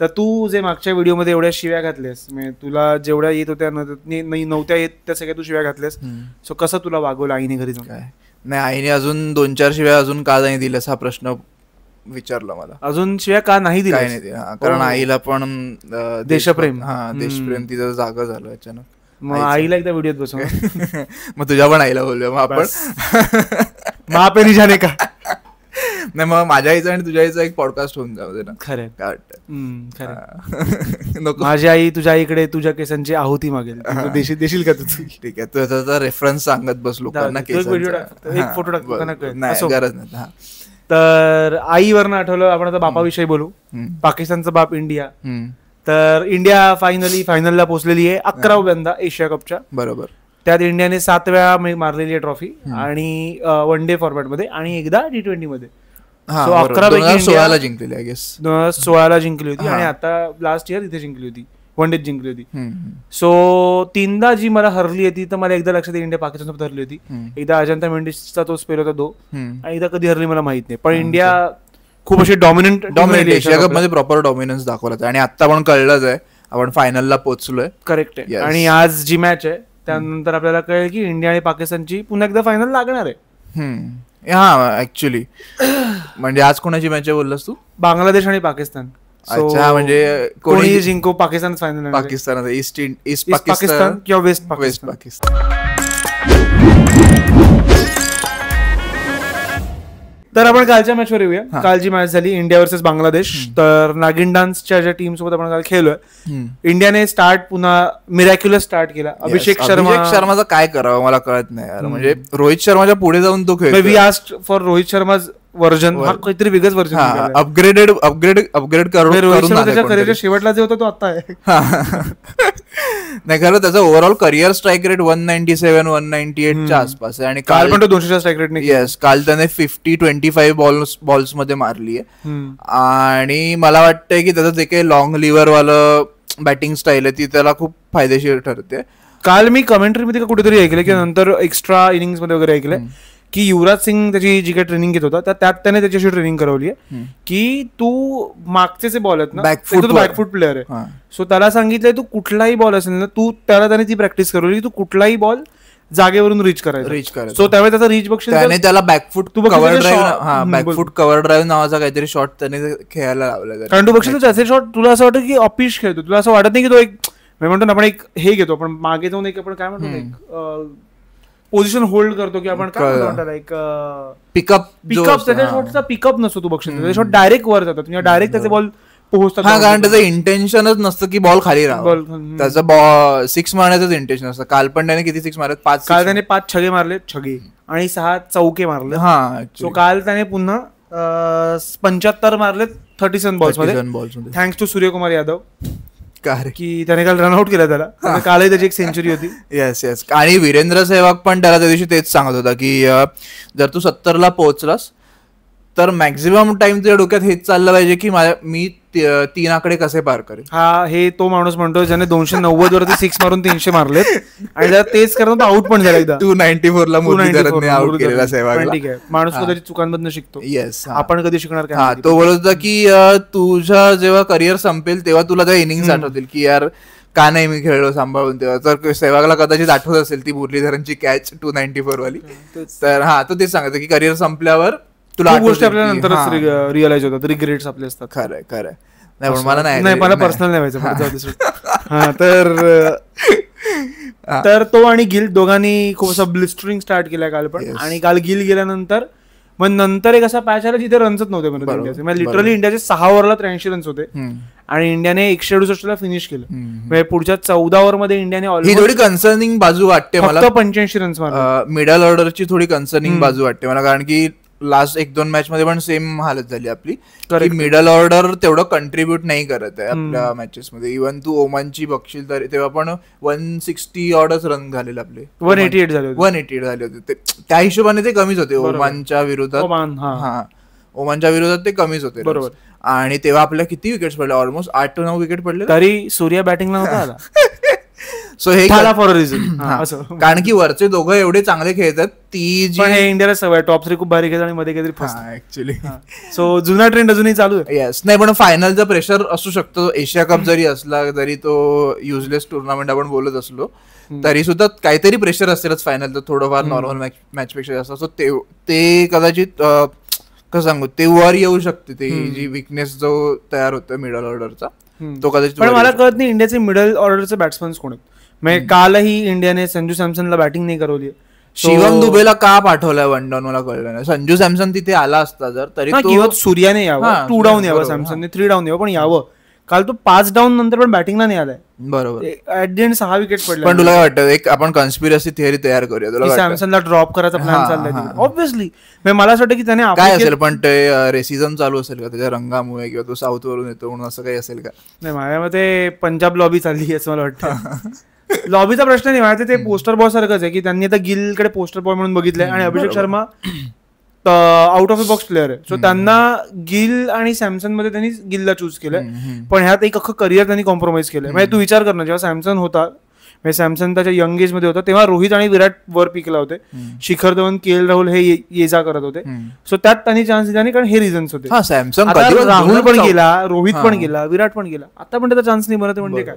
तर तू जे मागच्या व्हिडिओमध्ये एवढ्या शिव्या घातल्यास, म्हणजे तुला जेवढ्या येत होत्या नव्हत्या येत त्या सगळ्या तू शिव्या घातल्यास, सो कसं तुला वागवलं आईने घरी जाऊन? काय नाही, आईने अजून 2-4 शिव्या अजून का नाही दिल्यास हा प्रश्न विचारला मला. अजून शिव्या का नाही दिल्या? काय नाही दिल्या, कारण आईला पण देशप्रेम, देशप्रेम तिचं जागा झालं अचानक. मग आईला एकदा व्हिडिओत बसव. मग तुझ्या पण आईला बोलूया मग आपण. महापेरी जाणे का? नाही, मग माझ्या आईचा आणि तुझ्या आईचा एक पॉडकास्ट होऊन जाऊ दे ना. खरं काय वाटतं? नको, माझी आई तुझ्या आईकडे तुझ्या केसांची आहुती मागेल, देशील का तू? ठीक आहे, तू त्याचा रेफरन्स सांगत बस लोकांना. एक फोटो टाक, गरज नाही. तर आईवरनं आठवलं, आपण आता बापाविषयी बोलू. पाकिस्तानचा बाप इंडिया. तर इंडिया फायनलला पोहोचलेली आहे 11व्यांदा एशिया कपच्या. बरोबर. त्यात इंडियाने 7 वेळा मारलेली आहे ट्रॉफी, आणि वन डे फॉर्मॅट मध्ये आणि एकदा T20 मध्ये. 2016 जिंकलेली, आय गेस 2016 जिंकली होती, आणि आता लास्ट इयर इथे जिंकली होती, वन डे जिंकली होती. सो 3दा जी मला हरली होती, तर मला एकदा लक्षात इंडिया पाकिस्तान हरली होती. एकदा अजंता मेंडिसचा तो स्पेल होता तो, आणि एकदा कधी हरली मला माहित नाही. पण इंडिया खूप अशी डॉमिनंट एशिया कप मध्ये प्रॉपर डॉमिनन्स दाखवला, आणि आता पण कळलंच आहे आपण फायनलला पोहोचलोय. करेक्ट आहे. आणि आज जी मॅच आहे त्यानंतर आपल्याला कळेल की इंडिया आणि पाकिस्तानची पुन्हा एकदा फायनल लागणार आहे. हा, ऍक्च्युली म्हणजे आज कोणाची मॅच आहे बोललास तू? बांगलादेश आणि पाकिस्तान. अच्छा, म्हणजे कोणी जिंको पाकिस्तान फायनल. पाकिस्तान, ईस्ट पाकिस्तान किंवा वेस्ट पाकिस्तान. तर आपण कालच्या मॅचवर येऊया. कालची मॅच झाली इंडिया वर्सेस बांगलादेश. तर नागिन डान्सच्या ज्या टीम सोबत आपण काल खेळलोय, इंडियाने स्टार्ट पुन्हा मिरॅक्युलस स्टार्ट केला. अभिषेक शर्माचं काय करावं मला कळत नाही. म्हणजे रोहित शर्माच्या पुढे जाऊन तो खेळ. We asked for Rohit Sharma version, हा काहीतरी वेगळंच वर्जन, अपग्रेड करून त्याच्या करिअरच्या शेवटला जे होता तो आता आहे. नाही, खरं त्याचा ओव्हरऑल करिअर स्ट्राईक रेट 197-198 च्या आसपास आहे, आणि काल पण तो 200 स्ट्राईक रेट. येस, काल त्याने 50-25 बॉल्स मध्ये मारली आहे. आणि मला वाटतंय की त्याचं जे काही लॉंग लिव्हर वालं बॅटिंग स्टाईल आहे ती त्याला खूप फायदेशीर ठरते. काल मी कमेंट्री मध्ये कुठेतरी ऐकलं की नंतर एक्स्ट्रा इनिंग्स मध्ये वगैरे ऐकलंय की युवराज सिंग त्याची जी काही ट्रेनिंग घेत होता त्यात त्याने त्याच्याशी ट्रेनिंग करवली आहे की तू मागचे जे बॉल आहेत ना, बॅकफूट प्लेअर आहे, सो त्याला सांगितलंय तू कुठलाही बॉल असेल ना, तू त्याने ती प्रॅक्टिस करवली, तू कुठलाही बॉल जागेवरून रीच करायचं. सो त्यावेळी त्याचा रीच बघशील त्याला बॅकफूट कव्हर ड्राईव्ह नावाचा काहीतरी शॉट त्याने खेळायला लावला. कारण तू बघशील त्याचे शॉट तुला असं वाटतं की अपिश खेळतो, तुला असं वाटत नाही की तो एक म्हणतो ना आपण एक हे घेतो, आपण मागे जाऊन एक आपण काय म्हणतो एक पोझिशन होल्ड करतो की आपण काय म्हणतो लाईक पिकअप. त्याच्या शॉटचा पिकअप नसतो, तू बघशील त्याचे शॉट डायरेक्ट वर जातात किंवा डायरेक्ट त्याचे बॉल पोहोचतात. हा, कारण त्याचं इंटेन्शनच नसतं की बॉल खाली राहावं, त्याचं 6 मारण्याचंच इंटेन्शन असतं. काल पण त्याने किती 6 मारले? 5. काल त्याने 5 छगे मारले आणि 6 चौके मारले. हा, सो काल त्याने पुन्हा 75 मारले 37 बॉल्स मध्ये, थँक्स टू सूर्यकुमार यादव की त्याने काल रनआउट केला त्याला. कालही त्याची एक सेंचुरी होती. येस. आणि वीरेंद्र सहवाग पण त्याला त्या दिवशी तेच सांगत होता की जर तू 70ला पोहोचलास तर मॅक्झिमम टाइम तुझ्या डोक्यात हेच चाललं पाहिजे की मी 3 आकडे कसे पार करेल. हा, हे तो माणूस म्हणतो ज्याने 290 वरती 6 मारून 300 मारलेत आणि जर तेच करत आउट पण झाला एकदा. 294 ला आउट केलेला सहवागला. ठीक आहे, माणूस कधी चुकांमधनं शिकतो. येस, आपण कधी शिकणार काय? हा, तो बोलत होता की तुझा जेव्हा करिअर संपेल तेव्हा तुला त्या इनिंग्स आठवतील की यार का नाही मी खेळलो सांभाळून. तेव्हा तर सहवागला कदाचित आठवत असेल ती मुरलीधरनची कॅच 294 वाली. तर हा, तो तेच सांगतो की करिअर संपल्यावर तुला गोष्टी आपल्याला नंतरच रिअलाइज होतात, रिग्रेट्स आपले असतात. खरंय. नाही, पण मला नाही, मला पर्सनल नाही व्हायचं. हा, तर तो आणि गिल दोघांनी खूप असं ब्लिस्टरिंग स्टार्ट केलं काल पण. आणि काल गिल गेल्यानंतर मग नंतर एक असा पॅच आला जिथे रन्सच नव्हते इंडियाचे. म्हणजे लिटरली इंडियाचे 6 ओव्हरला 83 रन्स होते आणि इंडियाने 168 ला फिनिश केलं. म्हणजे पुढच्या 14 ओव्हरमध्ये इंडियाने ही थोडी कन्सर्निंग बाजू वाटते मला. 85 रन्स मारले. मिडल ऑर्डरची थोडी कन्सर्निंग बाजू वाटते मला, कारण की लास्ट 1-2 मॅच मध्ये पण सेम हालत झाली आपली की मिडल ऑर्डर तेवढं कंट्रीब्युट नाही करत आहे आपल्या मॅचेस मध्ये. इव्हन तू ओमानची बघशील तर तेव्हा पण 160 ऑर्डर्स रन झालेले आपले, 188 झाले होते. त्या हिशोबाने ते कमीच होते ओमानच्या विरोधात. ओमानच्या विरोधात ते कमीच होते. बरोबर. आणि तेव्हा आपल्या किती विकेट्स पडले? ऑलमोस्ट 8-9 विकेट पडले. तरी सूर्या बॅटिंगला नव्हता आला. सो हे फॉर अ रिझन असं, कारण की वरचे दोघं एवढे चांगले खेळतात, ती जी हे इंडियाला सवय टॉप 3 खूप भारी खेळतात आणि मध्ये काहीतरी फसतात ऍक्च्युली. सो जुना ट्रेंड अजूनही चालू आहे. येस, नाही पण फायनलचा प्रेशर असू शकतो. एशिया कप जरी असला तरी तो युजलेस टुर्नामेंट आपण बोलत असलो तरी सुद्धा काहीतरी प्रेशर असेलच फायनलचं, थोडंफार नॉर्मल मॅच पेक्षा जास्त. सो ते कदाचित कसं सांगू, ते वर येऊ शकते, ते जी विकनेस जो तयार होतो मिडल ऑर्डरचा तो कदाचित. पण मला कळत नाही इंडियाचे मिडल ऑर्डरचे बॅट्समॅन कोण आहेत. म्हणजे कालही इंडियाने संजू सॅमसनला बॅटिंग नाही करवली. शिवम दुबेला का पाठवलाय वन डाऊन मला कळलं नाही. संजू सॅमसन तिथे आला असता जर तरी किंवा सूर्याने यावं, 2 डाऊन यावं, सॅमसनने 3 डाऊन यावं, पण यावं. काल तो 5 डाऊन नंतर पण बॅटिंगला नाही आलाय. बरोबर, ऍट द एंड 6 विकेट पडले. पण तुला काय वाटतं, एक आपण कॉन्स्पिरसी थिअरी तयार करूया, तुला सॅमसनला ड्रॉप करायचा प्लॅन चाललाय ऑब्व्हियसली. मला असं वाटतं की त्याने काय असेल, पण ते रेसिझम चालू असेल का त्याच्या रंगामुळे, किंवा तो साऊथ वरून येतो म्हणून असं काही असेल का? नाही, माझ्या मते पंजाब लॉबी चालली असं मला वाटतं. लॉबीचा प्रश्न नाही, माझ्या ते पोस्टर बॉय सारखंच आहे की त्यांनी आता गिलकडे पोस्टर बॉय म्हणून बघितलंय आणि Abhishek Sharma out of the box player आहे. सो त्यांना गिल आणि सॅमसन मध्ये त्यांनी गिलला चूज केलंय, पण ह्यात एक अख्खं करिअर त्यांनी कॉम्प्रोमाइज केलंय. म्हणजे तू विचार कर ना, जेव्हा सॅमसन होता, म्हणजे सॅमसन त्याच्या यंग एज मध्ये होता, तेव्हा रोहित आणि विराट वर पिकला होते, शिखर धवन, के.एल. राहुल हे ये जा करत होते. सो त्यात त्यांनी चान्स दिला नाही, कारण हे रिझन्स होते. राहुल पण गेला, रोहित पण गेला, विराट पण गेला, आता पण त्याचा चान्स नाही बनत. म्हणजे काय,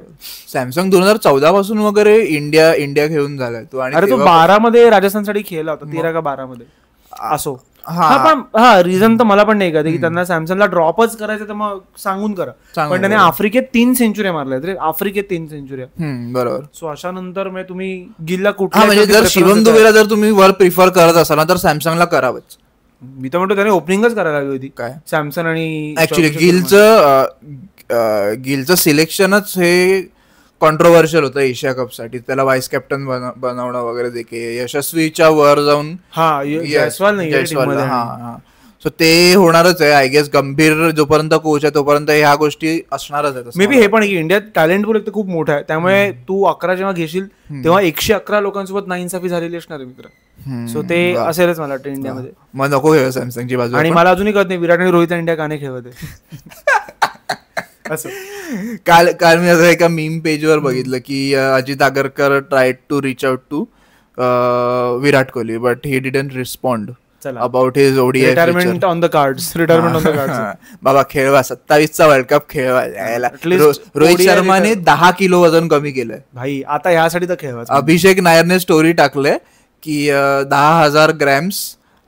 सॅमसंग 2014 पासून वगैरे इंडिया खेळून झालाय तो. आणि तो 12 मध्ये राजस्थानसाठी खेळला होता, 13 का 12 मध्ये असो. पण रिझन तर मला पण नाही का की त्यांना सॅमसनला ड्रॉपच करायचं, तर मग सांगून करा. पण त्याने आफ्रिकेत 3 सेंचुऱ्या मारल्या रे, आफ्रिकेत 3 सेंचुऱ्या. बरोबर. सो अशा नंतर तुम्ही गिलला कुठला, म्हणजे जर शिवम दुबेला जर तुम्ही वर प्रिफर करत असाल ना, तर सॅमसंगला करावंच. मी तर म्हणतो त्याने ओपनिंगच करायला लागली होती काय सॅमसन. आणि ऍक्च्युली गिलचं सिलेक्शनच हे कॉन्ट्रोवर्शियल होतं एशिया कप साठी. त्याला व्हाईस कॅप्टन बनवणं वगैरे देखील, यशस्वीच्या वर जाऊन जयस्वाल. सो ते होणारच आहे आय गेस. गंभीर जोपर्यंत कोच आहे तोपर्यंत ह्या गोष्टी असणारच आहेत. मे बी हे पण की इंडियात टॅलेंट पूल खूप मोठा आहे, त्यामुळे तू 11 जेव्हा घेशील तेव्हा 111 लोकांसोबत नाइंसाफी झालेली असणार आहे मित्र. सो ते असेलच मला वाटतं इंडियामध्ये. मग नको खेळ सॅमसंगची बाजू. आणि मला अजूनही कळत नाही विराट आणि रोहित इंडिया का नाही खेळत असं. काल मी आता एका मीम पेजवर बघितलं की Ajit Agarkar tried to reach out to Virat Kohli but he didn't respond about his ODI retirement on the cards. बाबा खेळवा, 27चा वर्ल्ड कप खेळवा. रोहित शर्माने 10 किलो वजन कमी केलंय भाई, आता यासाठी तर खेळवा. अभिषेक नायरने स्टोरी टाकलंय की 10,000 ग्रॅम्स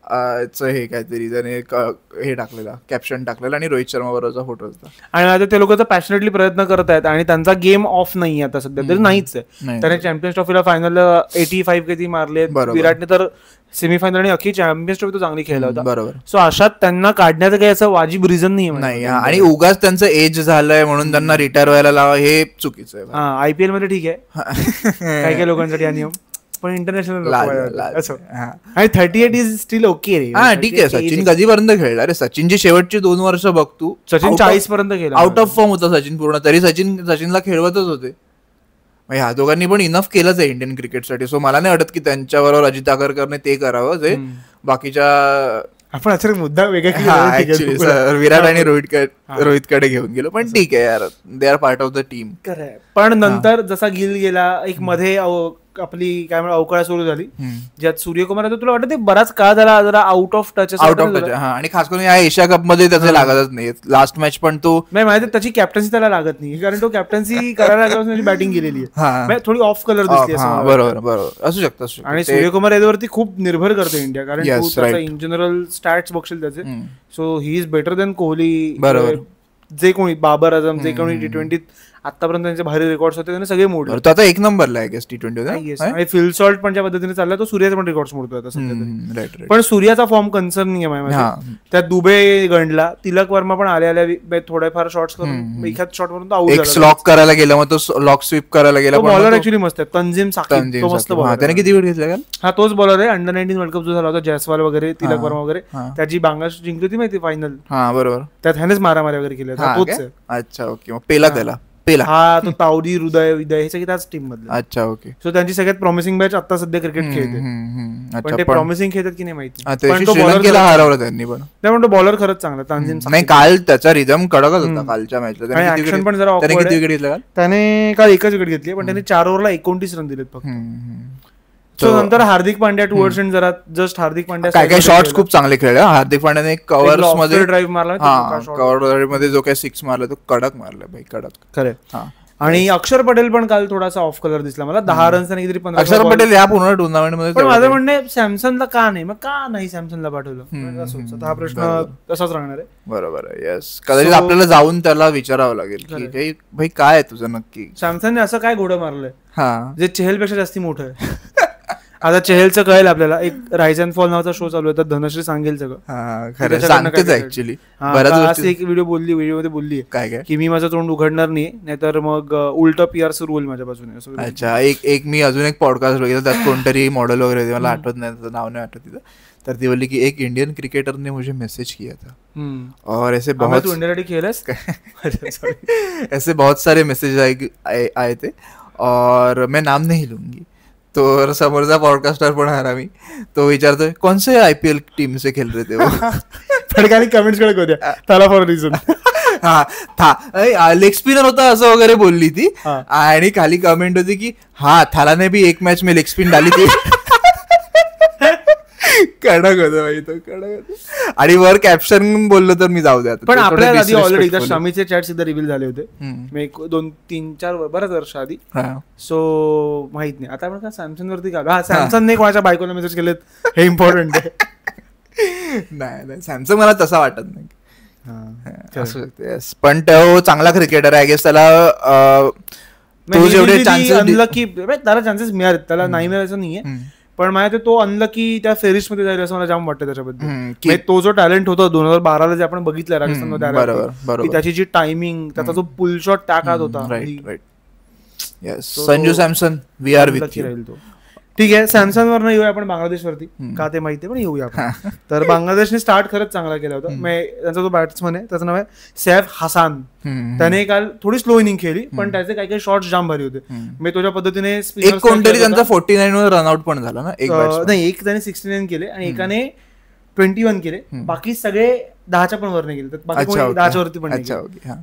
हे काहीतरी त्याने हे टाकलेला, कॅप्शन टाकलेला आणि रोहित शर्मा बरोबरचा फोटो होता. आणि आता ते लोक तर पॅशनेटली प्रयत्न करत आहेत आणि त्यांचा गेम ऑफ नाही आता सध्या तरी नाहीच आहे. त्याने चॅम्पियन्स ट्रॉफीला फायनल 85 किती मारले, विराटने तर सेमीफायनल आणि अख्खी चॅम्पियन्स ट्रॉफी तो चांगली खेळला होता. बरोबर. सो अशात त्यांना काढण्याचं काही असं वाजिब रिझन नाही. आणि उगाच त्यांचं एज झालंय म्हणून त्यांना रिटायर व्हायला लावा हे चुकीचं आहे. आयपीएल मध्ये ठीक आहे काही काही लोकांसाठी हा नियम, पण इंटरनॅशनल आणि 38 इज स्टील ओके रे. हा ठीक आहे. सचिन कधीपर्यंत खेळला रे? सचिनची शेवटची 2 वर्ष बघ तू, सचिन 40 पर्यंत खेळला, आउट ऑफ फॉर्म होता सचिन पूर्ण, तरी सचिनला खेळवतच होते. ह्या दोघांनी पण इनफ केलंच आहे इंडियन क्रिकेटसाठी. सो मला नाही वाटत की त्यांच्याबरोबर अजित आगरकरने ते करावं जे बाकीच्या. आपण अचानक मुद्दा वेगळा विराट आणि रोहितकडे घेऊन गेलो, पण ठीक आहे यार, they are part of the team. पण नंतर जसा गिल गेला, एक मध्ये आपली काय म्हणा अवकाळ सुरू झाली ज्यात सूर्यकुमार, तुला वाटतं ते बराच काळ झाला जरा आउट ऑफ टच. आणि खास करून या एशिया कप मध्ये त्याचे लागतच नाही. लास्ट मॅच पण तो नाही, माहिती त्याची कॅप्टन्सी त्याला लागत नाही, कारण तो कॅप्टन्सी करायला लागल्यापासून बॅटिंग केलेली आहे, थोडी ऑफ कलर दिसली. बरोबर असू शकतं. आणि सूर्यकुमार याच्यावरती खूप निर्भर करते इंडिया, कारण इन जनरल स्टॅट्स बघशील त्याचे. So he is better than Kohli, जे कोणी बाबर आझम, जे कोणी T20 आतापर्यंत त्यांचे भारी रेकॉर्ड्स होते त्यांनी सगळे मोडले. तो आता 1 नंबरला आहे T20. आणि फिल सॉल्ट पण ज्या पद्धतीने चालला तो सूर्याचे पण रेकॉर्ड्स मोडतोय आता सध्या. पण सूर्याचा फॉर्म कन्सर्निंग आहे. त्यात दुबे गणला, तिलक वर्मा पण आल्या थोड्याफार शॉट्स करून एखाद शॉट वरून आउट लॉक करायला गेला, मग तो लॉक स्वीप करायला गेला. बॉलर ऍक्च्युअली मस्त आहे, तंजीम साकिब, तो मस्त बॉलर. त्याने किती वेळ घेतला? हा तोच बॉलर आहे. अंडर 19 वर्ल्ड कप जो झाला होता, जयस्वाल वगैरे, तिलक वर्मा वगैरे, त्याची बांगलादेश जिंकली होती माहिती फायनल. बरोबर. त्यात ह्यानेच मारामारी वगैरे केल्या, तोच आहे. अच्छा ओके. मग पेला त्याला पेला हा तो तावडी, हृदय, विदय हे सगळे त्याच टीम मधले. अच्छा ओके. सो त्यांची सगळ्यात प्रॉमिसिंग बॅच आता सध्या क्रिकेट खेळते. पण ते प्रॉमिसिंग खेळतात की नाही माहिती. पण श्रीलंकेला हरवलं त्यांनी. पण त्यामुळे बॉलर खरंच चांगला तानझीम. नाही काल त्याचा रिदम कडकच होता कालच्या मॅचला. पण जरा किती विकेट घेतलं? त्याने काल एकच विकेट घेतली, पण त्याने 4 ओव्हरला 29 रन दिलेत फक्त. सो नंतर हार्दिक पांड्या टुवर्ड्स एंड जरा जस्ट हार्दिक पांड्या काय शॉट्स खूप चांगले खेळले. हार्दिक पांड्याने एक कव्हर्स मध्ये ड्राईव्ह मारला, कव्हर मध्ये जो काही 6 मारला तो कडक मारला भाई, कडक. खरं. आणि अक्षर पटेल पण काल थोडासा ऑफ कलर दिसला मला. 10 रन्स आणि किती 15. अक्षर पटेल या पूर्ण टुर्नामेंट मध्ये. पण माझं म्हणणे सॅमसनला का नाही, मग का नाही सॅमसनला पाठवलं, हा प्रश्न तसाच राहणार आहे. बरोबर आहे. येस, कदाचित आपल्याला जाऊन त्याला विचारावं लागेल की भाई काय आहे तुझं नक्की. सॅमसनने असं काय घोडं मारलंय जे चेहलपेक्षा जास्ती मोठं आहे. आता चेहलचं कळेल आपल्याला. एक राईज अँड फॉल नावाचा शो चालू आहे, तर धनश्री सांगेल सगळं. सांगतेच ऍक्च्युली. एक व्हिडिओ बोलली काय की मी माझं तोंड उघडणार नाहीतर मग उलट PR रूल माझ्यापासून. अच्छा. एक मी अजून एक पॉडकास्ट बघितला, त्यात कोणतरी मॉडेल वगैरे होती, मला आठवत नाही, त्याचं नाव नाही आठवत तिथं. तर ती बोलली की एक इंडियन क्रिकेटर ने मुझे मैसेज किया था और ऐसे बहुत ऐसे बहुत सारे मैसेज आए थे और मैं नाम नहीं लूंगी. तो समोरचा पॉडकास्टर पण हरामी, तो विचारतोय कौन से IPL टीम से खेल रहे थे वो. पण खाली कमेंट्स कडे होत्या त्याला फॉर रिझन. हा था लेग स्पिनर होता असं वगैरे बोलली ती. आणि खाली कमेंट होती की हा थाला ने भी एक मैच में लेग स्पिन डाली थी. कडक होतं भाई तो, कडक होतं. आणि वर कॅप्शन बोललो तर मी जाऊ द्या. पण आपल्याला आधी ऑलरेडी एकदा शमीचे चॅट सुद्धा रिव्हील झाले होते, 2-3-4 बऱ्याच वर्ष आधी. सो माहित नाही आता आपण का सॅमसंग वरती का सॅमसंगने कोणाच्या बायकोला मेसेज केलेत हे इम्पॉर्टंट आहे. नाही सॅमसंग मला तसा वाटत नाही. पण तो चांगला क्रिकेटर आहे. आय गेस त्याला जेवढे चान्सेस अनलकी त्याला चान्सेस मिळाले, त्याला नाही मिळायचं नाहीये. पण माझ्या तो अनलकी त्या फेरिस्ट मध्ये जाईल असं मला जाम वाटतं त्याच्याबद्दल. तो जो टॅलेंट होता 2012 जे आपण बघितलं राजस्थानमध्ये, त्याची जी टायमिंग, त्याचा जो पुल शॉट त्या काळात होता. Sanju Samson we are with you. ठीक आहे, सॅमसंग वर येऊया आपण बांगलादेशवरती, का ते माहितीये पण येऊया आपण. तर बांगलादेशने स्टार्ट खरंच चांगला केला होता. त्यांचा जो बॅट्समन आहे त्याचं नाव आहे सैफ हसन. त्याने काल थोडी स्लो इनिंग खेळली, पण त्याचे काही काही शॉट्स जाम भारी होते. मी तुझ्या पद्धतीने कोणतरी त्यांचा 49 वर रनआउट पण झाला ना. एक त्याने 69 केले आणि एकाने 21 केले. बाकी सगळे 10च्या पण वर नाही गेले, बाकी 10च्या वरती पण नाही.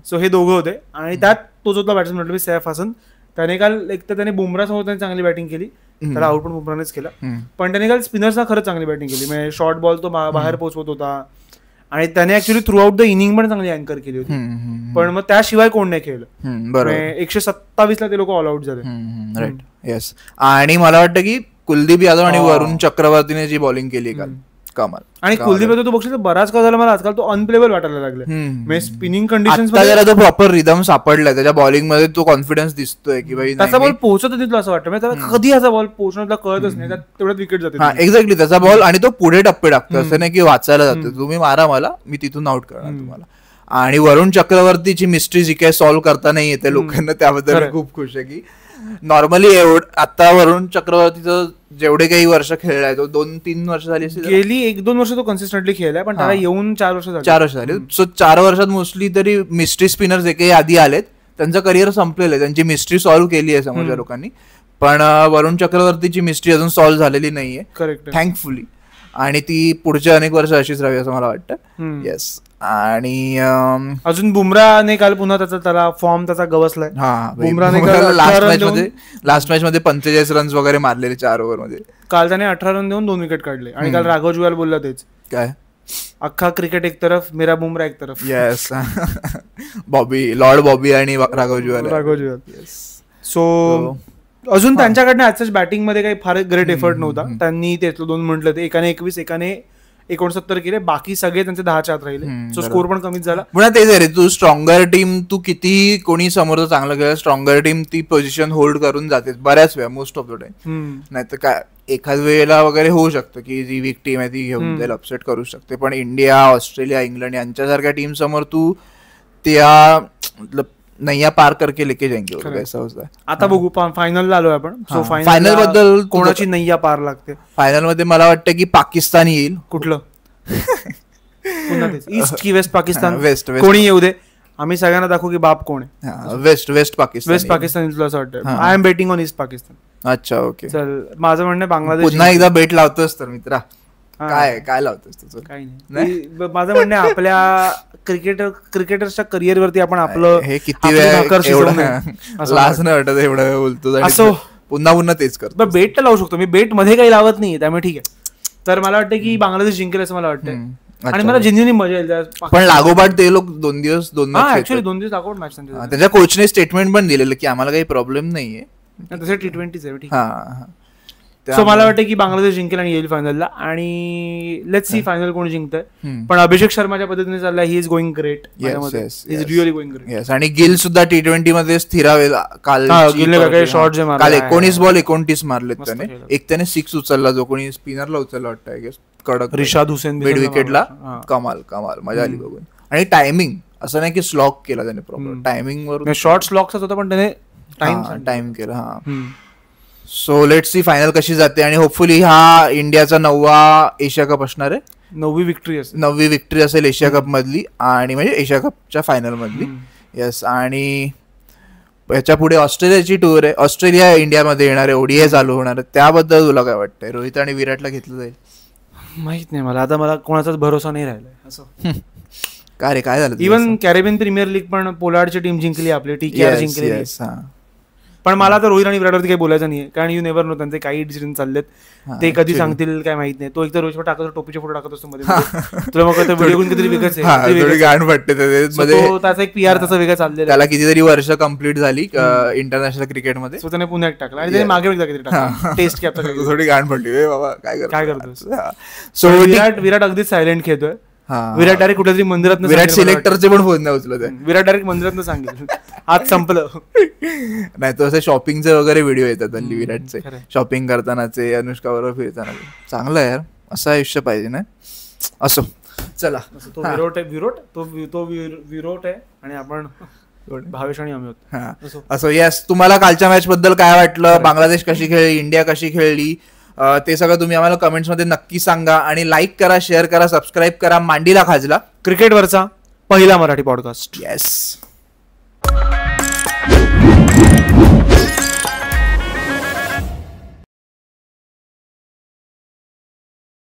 सो हे दोघं होते. आणि त्यात तो जो बॅट्समन म्हटलं सैफ हसन, त्याने काल एक तर त्याने बुमरासोबत चांगली बॅटिंग केली, त्याला आउट पण बुमरानेच केला. पण त्याने काल स्पिनर्सना खरंच चांगली बॅटिंग केली. म्हणजे शॉर्ट बॉल तो बाहेर पोहोचवत होता आणि त्याने actually through out the inning पण चांगली अँकर केली होती. पण मग त्याशिवाय कोण नाही खेळलं. 127 ला ते लोक ऑल आउट झाले. राईट. येस. आणि मला वाटतं की कुलदीप यादव आणि वरुण चक्रवर्तीने जी बॉलिंग केली काल कमाल. आणि कुलदीप यादव तो बघशील बराच का झाला मला आजकाल तो अनप्लेबल वाटायला लागला. स्पिनिंग कंडिशन तो प्रॉपर रिदम सापडलाय त्याच्या बॉलिंग मध्ये, तो कॉन्फिडन्स दिसतोय की भाई त्याचा बॉल पोहोचत तिथलं असं वाटतं. त्याला कधी ह्याचा बॉल पोहोचण्याला कळतच नाही, तेवढ्यात विकेट जाते. एक्झॅक्टली त्याचा बॉल. आणि तो पुढे टप्पे टाकतो, असं नाही की वाचायला जातो तुम्ही मारा मला, मी तिथून आउट करणार तुम्हाला. आणि वरुण चक्रवर्तीची मिस्ट्री जी काही सॉल्व्ह करता नाही येते लोकांना, त्याबद्दल खूप खुश आहे की नॉर्मली आता वरुण चक्रवर्तीचं जेवढे काही वर्ष खेळलाय, तो 2-3 वर्ष झाली गेली, 1-2 वर्ष तो कन्सिस्टंटली खेळलाय. पण त्याला येऊन 4 वर्ष झाले. सो 4 वर्षात मोस्टली तरी मिस्ट्री स्पिनर जे काही आधी आलेत त्यांचं करिअर संपलेलं आहे, त्यांची मिस्ट्री सॉल्व्ह केली आहे समोरच्या लोकांनी. पण वरुण चक्रवर्तीची मिस्ट्री अजून सॉल्व्ह झालेली नाहीये, थँकफुली. आणि ती पुढच्या अनेक वर्ष अशीच राहावी असं मला वाटतं. येस. आणि अजून बुमराने काल पुन्हा त्याला फॉर्म त्याचा गवसलाय. बुमराने लास्ट मॅच मध्ये 45 रन्स वगैरे मारलेले 4 ओव्हर मध्ये. काल त्याने 18 रन देऊन 2 विकेट काढले. आणि काल राघव जुवाल बोलला तेच काय, अख्खा क्रिकेट एक तरफ, मेरा बुमरा एक तरफ. येस. लॉर्ड बॉबी आणि राघव जुवाल. सो अजून त्यांच्याकडनं ऍज सच बॅटिंग मध्ये काही फार ग्रेट एफर्ट नव्हता. त्यांनी त्यातलं 2 म्हटलं ते, एकाने 21 एकाने 69 केले, बाकी सगळे त्यांचे 10च्या आत राहिले. सो स्कोर पण कमीच झाला. पुन्हा तेच आहे रे, तू स्ट्रॉंगर टीम, तू किती कोणी समोरचं चांगलं खेळ, स्ट्रॉंगर टीम ती पोझिशन होल्ड करून जाते बऱ्याच वेळा, मोस्ट ऑफ द टाइम. नाही तर काय एखाद वेळेला वगैरे होऊ शकतं की जी वीक टीम आहे ती घेऊन जाईल, अपसेट करू शकते. पण इंडिया, ऑस्ट्रेलिया, इंग्लंड यांच्यासारख्या टीम समोर तू त्या नैया पार करके लेके जाएंगे वैसा होता है. आता बघू, फायनलला आलोय आपण. सो फायनल बद्दल कोणाची नैया पार लागते फायनल मध्ये? मला वाटतं की पाकिस्तान येईल. कुठलं? ईस्ट की वेस्ट पाकिस्तान, वेस्ट कोणी येऊ दे. आम्ही सगळ्यांना दाखवू की बाप कोण आहे. वेस्ट पाकिस्तान तुला असं वाटतं. I am betting on East Pakistan. अच्छा ओके. चल माझं म्हणणं बांगलादेश पुन्हा एकदा बेट लावतोस तर मित्रा. काय लावतोस तुझं? काही नाही. माझं म्हणणं आपल्या क्रिकेटर्सच्या करिअर वरती आपण आपलं हे किती वेळ लाज नाही वाटत एवढं बोलतो असं पुन्हा तेच करतो. बेट तर लावू शकतो मी. बेट मध्ये काही लावत नाही त्यामुळे ठीक आहे. तर मला वाटतं की बांगलादेश जिंकेल असं मला वाटतं. आणि मला जिंकणी मजा येईल. पण लागोपाठ ते लोक 2 दिवस ऍक्च्युअली 2 दिवस लागोपाठ मॅच. त्याच्या कोचने स्टेटमेंट पण दिलेलं की आम्हाला काही प्रॉब्लेम नाहीये. तसे T20 आहे. सो मला वाटतं की बांगलादेश जिंकेल आणि येईल फायनलला. आणि लेट्स सी फायनल कोण जिंकतंय. पण अभिषेक शर्माच्या पद्धतीने चाललाय. He is going great. Is really going great. आणि गिल सुद्धा T20 मध्ये स्थिरावेल. काल 19 बॉल 29 मारलेत त्याने. एक त्याने 6 उचलला जो कोणी स्पिनरला उचलला वाटतं कडक. रिशाद हुसेन मिड विकेटला. कमाल मजा आली बघून. आणि टायमिंग असं नाही की स्लॉक केला त्याने प्रॉपर. टायमिंग वर शॉर्ट स्लॉक्स होता पण त्याने टाइम केला. हा. सो लेट्स सी फायनल कशी जाते. आणि होपफुली हा इंडियाचा 9वा एशिया कप असणार आहे. 9वी विक्ट्री असेल एशिया कप मधली. आणि म्हणजे एशिया कपच्या फायनल मधली. येस. आणि याच्या पुढे ऑस्ट्रेलियाची टूर आहे. ऑस्ट्रेलिया इंडियामध्ये येणार आहे. ODI चालू होणार आहे. त्याबद्दल तुला काय वाटतंय? रोहित आणि विराटला घेतलं जाईल? माहित नाही मला. आता मला कोणाचाच भरोसा नाही राहिलाय असं. काय रे काय झालं? इव्हन कॅरेबियन प्रीमियर लीग पण पोलार्डची टीम जिंकली आपली. TKR जिंकली. पण मला तर रोहित आणि विराटवरती काही बोलायचं नाही. कारण यू नेव्हर नो त्यांचे काही डिसिजन चाललेत. ते कधी सांगतील काय माहित नाही. तो एकतर रोहित टाकतो टोपीचे फोटो टाकत असतो मध्ये. तुला मग व्हिडिओ घेऊन किती वेगळंच आहे. त्याचा एक PR तसा वेगळा चाललेला. त्याला कितीतरी वर्ष कंप्लीट झाली इंटरनॅशनल क्रिकेटमध्ये. सो त्याने पुन्हा टाकला. आणि त्याने मागे काहीतरी टाकला. टेस्ट कॅप्टन थोडी गाण पडली बाबा. काय करतोस? सो विराट अगदीच सायलेंट खेळतोय. विराट डायरेक्ट कुठेतरी मंदिरात. विराट सिलेक्टरचे पण फोन नाही उचलत. विराट डायरेक्ट मंदिरात सांगेल आज संपलं. नाही तर असे शॉपिंगचे वगैरे व्हिडिओ येतात हल्ली विराटचे. शॉपिंग करतानाचे, अनुष्का बरोबर फिरताना. चांगलं आहे यार. असं आयुष्य पाहिजे ना. असो चला. तो विरोट आहे आणि आपण भावेश आणि आम्ही होतो. असो. येस. तुम्हाला कालच्या मॅच बद्दल काय वाटलं? बांगलादेश कशी खेळली, इंडिया कशी खेळली, ते सगळं तुम्ही आम्हाला कमेंट्स मध्ये नक्की सांगा. आणि लाईक करा, शेअर करा, सबस्क्राईब करा. मांडीला खाजला, क्रिकेटवरचा पहिला मराठी पॉडकास्ट. येस.